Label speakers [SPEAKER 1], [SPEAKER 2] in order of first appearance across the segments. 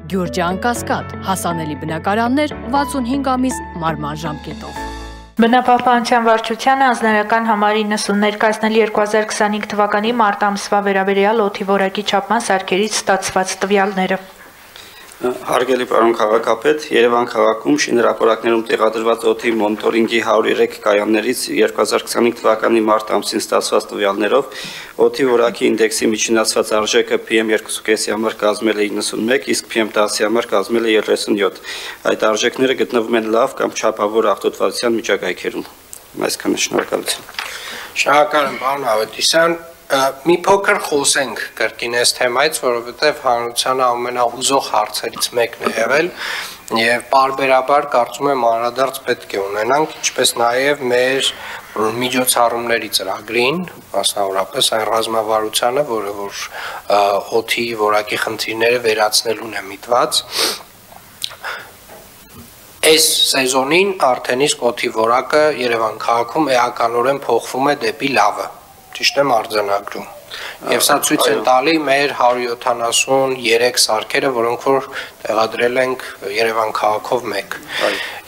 [SPEAKER 1] Գյուրջան Կասկադ, հասանելի բնակարաններ 65 ամիս մարման ժամկետով։
[SPEAKER 2] Բնապահպանության վարչությանը անձնարարական համար 90 ներկայացնել 2025 թվականի մարտ ամսվա վերաբերյալ օդի որակի չափման սարքերից ստացված տվյալները։
[SPEAKER 3] Հարգելի պարոն քաղաքապետ, Երևան քաղաքում շինհրապարակներում տեղադրված օդի մոնիտորինգի 103 կայաններից 2025 թվականի մարտ ամսին ստացված տվյալներով օդի որակի ինդեքսի միջինացված արժեքը PM2.5-ի համար կազմել է 91, իսկ PM10-ի համար կազմել է 37։ Այդ արժեքները գտնվում են լավ կամ չափավոր աղտոտվածության միջակայքերում։ Այսքանը, շնորհակալություն։
[SPEAKER 4] Շնորհակալ եմ, պարոն Ավետիսյան։ Մի փոքր խոսենք կրկին այս թեմայից, որովհետև հանրությանը ամենահուզող հարցերից մեկն է եղել եւ պարբերաբար կարծում եմ անդրադարձ պետք է ունենանք, ինչպես նաեւ մեր միջոցառումների ծրագրին, մասնավորապես այն ռազմավարությանը, որը որ օդի որակի խնդիրները վերացնելուն է միտված։ Այս սեզոնին արդեն իսկ օդի որակը Երևան քաղաքում էականորեն փոխվում է դեպի լավը։ Ճիշտ եմ արձանագրում։ Եվ սա ցույց է տալի մեր 173 սարքերը, որոնք որ տեղադրել ենք Երևան քաղաքով մեկ։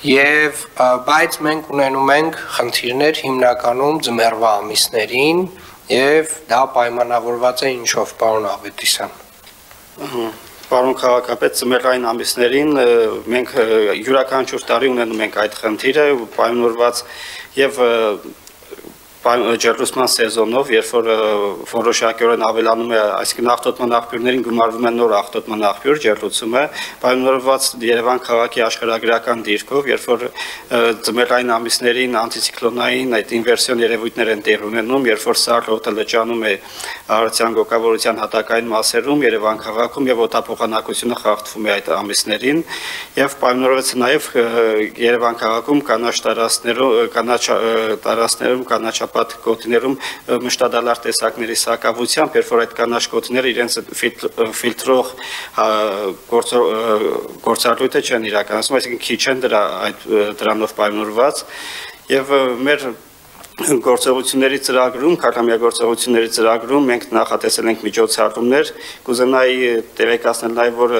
[SPEAKER 4] Եվ բայց մենք ունենում ենք խնդիրներ հիմնականում ձմեռվա ամիսներին, եւ դա պայմանավորված է ինչով, պարոն Ավետիսյան։
[SPEAKER 3] Պարոն քաղաքապետ, ձմեռային ամիսներին մենք յուրաքանչյուր տարի ունենում ենք այդ խնդիրը, պայմանավորված եւ ջեռուցման սեզոնով, երբ որ որոշակիորեն ավելանում է, այսինքն աղտոտման աղբյուրներին գումարվում է նոր աղտոտման աղբյուր, ջեռուցումը, պայմանավորված Երևան քաղաքի աշխարհագրական դիրքով, երբ որ ձմեռային ամիսներին անտիցիկլոնային այդ ինվերսիոն երևույթներ են տեղի ունենում, երբ որ սառը օդը լճանում է արարության գոգավորության հատակային մասերում, Երևան քաղաքում եւ օդափոխանակությունը խախտվում է այդ ամիսներին, եւ պայմանավորված նաեւ Երևան քաղաքում կանաչ տարածքներում կանաչապատ գոտիներում մշտադալար տեսակների սակավությամբ, երբ որ այդ կանաչ գոտիները իրենց ֆիլտրող գործառույթը չեն իրականացնում, այսինքն քիչ են դրանով պայմանավորված եւ մեր գործողությունների ծրագրում, քարտամյա գործողությունների ծրագրում մենք նախատեսել ենք միջոցառումներ, կուզենայի տեղեկացնել նաև, որ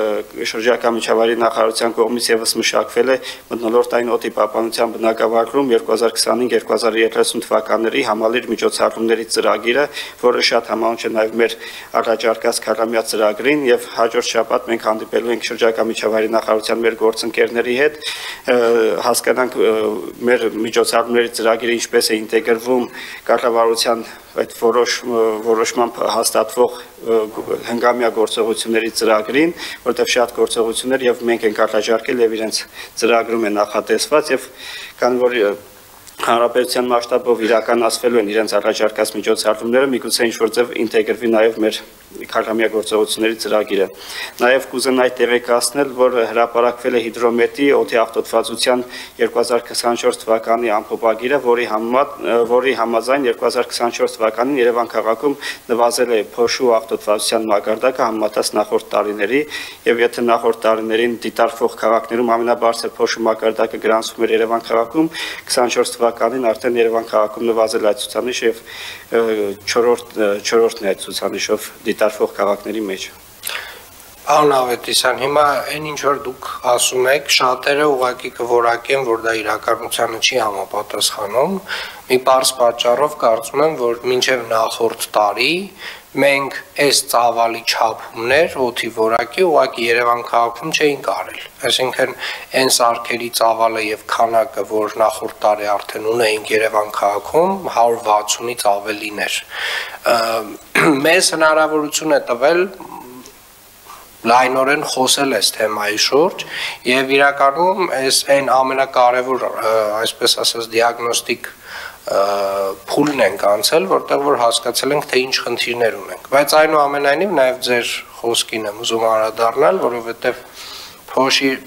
[SPEAKER 3] շրջակա միջավայրի նախարարության կողմից եւս մշակվել է մթնոլորտային օդի պահպանության բնագավառում 2025-2030 թվականների համալիր միջոցառումների ծրագիրը, որը շատ համահունչ է նաև մեր առաջարկած քարտամյա ծրագրին եւ հաջորդ շաբաթ մենք հանդիպելու ենք շրջակա միջավայրի նախարարության մեր գործընկերների հետ, հասկանանք մեր միջոցառումների ծրագիրը ինչպես է գրվում կառավարության այդ որոշմամբ հաստատվող հնգամյա գործողությունների ծրագրին, որտեղ շատ գործողություններ եւ մենք ենք արտադրել եւ իրենց ծրագրում է նախատեսված եւ քանի որ հանրապետության մասշտաբով իրականացվելու են իրենց առաջարկած միջոցառումները, միգուցե ինչ-որ ձև ինտեգրվի նաև մեր քարտամյա գործողությունների ծրագիրը։ Նաև կուզենայի տեղեկացնել, որ հրապարակվել է հիդրոմետրի օդի աղտոտվածության 2024 թվականի ամփոփագիրը, որի համաձայն 2024 թվականին Երևան քաղաքում նվազել է փոշու աղտոտվածության մակարդակը համեմատած նախորդ տարիների, եւ եթե նախորդ տարիներին դիտարկվող քաղաքներում ամենաբարձր փոշու մակարդակը գրանցվում էր Երևան քաղաքում, 24 թվականին արդեն Երևան քաղաքում նվազել այդ ցուցանիշը եւ չորրորդն է այդ ցուցանիշով դիտարկվող քաղաքների մեջ։
[SPEAKER 4] Պարոն Ավետիսյան, հիմա այն ինչ որ դուք ասում եք, շատերը ուղղակի կորակեն, որ դա իրականությանը չի համապատասխանում։ Մի պարզ պատճառով կարծում եմ, որ մինչև նախորդ տարի մենք այս ծավալի չափումներ օդի որակի ուղղակի Երևան քաղաքում չէինք արել։ Այսինքն այն սարքերի ծավալը եւ քանակը, որ նախորդ տարի արդեն ունեինք Երևան քաղաքում, 160-ից ավելին էր։ Մեզ հնարավորություն է տվել լայնորեն խոսել այս թեմայի շուրջ եւ իրականում այս այն ամենակարևոր, այսպես ասած, դիագնոստիկ փուլն ենք անցել, որտեղ որ հասկացել ենք, թե ինչ խնդիրներ ունենք։ Բայց այնուամենայնիվ նաև ձեր խոսքին եմ ուզում անդրադառնալ, որովհետև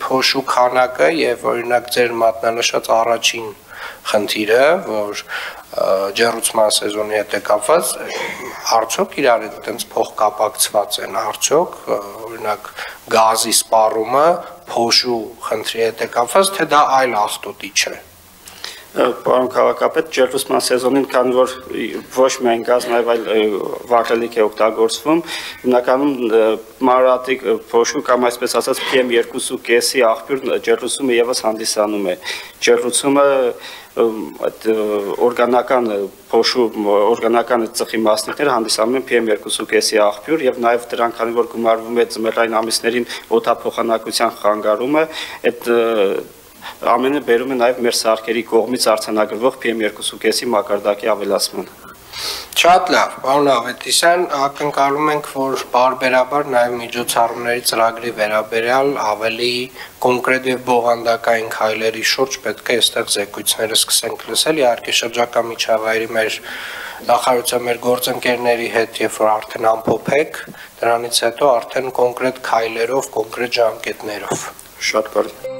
[SPEAKER 4] փոշու քանակը եւ օրինակ ձեր մատնանշած առաջին խնդիրը, որ ջեռուցման սեզոնի հետ է կապված, արդյոք իրար այդպես փոխկապակցված են, արդյոք օրինակ գազի սպառումը փոշու խնդրի հետ է կապված, թե դա այլ աղտոտիչ է։
[SPEAKER 3] Պարոն քաղաքապետ, ջերմության սեզոնին, քանի որ ոչ միայն գազ, նաև այլ վառելիք է օգտագործվում, հիմնականում մանրատիկ փոշու կամ այսպես ասած PM2.5-ի աղբյուր ջերմությունը եւս հանդիսանում է։ Ջերմությունը այդ օրգանական փոշու օրգանական ծխի մասնիկները հանդիսանում են PM2.5-ի աղբյուր եւ նաեւ դրանք, քանի որ գումարվում է ձմեռային ամիսներին օդափոխանակության խանգարումը, այդ ամենը բերում է նաև մեր սարքերի կողմից արձանագրվող PM2.5-ի մակարդակի ավելացման։
[SPEAKER 4] Շատ լավ, պարոն Ավետիսյան, ակնկալում ենք, որ բարբերաբար նաև միջոցառումների ծրագրի վերաբերյալ ավելի կոնկրետ եւ բովանդակային քայլերի շուրջ պետք է այստեղ զեկույցները սկսենք լսել, իհարկե շրջակա միջավայրի մեր նախարարության մեր գործընկերների հետ, երբ որ արդեն ամփոփեք, դրանից հետո արդեն կոնկրետ քայլերով, կոնկրետ ժամկետներով։
[SPEAKER 3] Շատ բարի։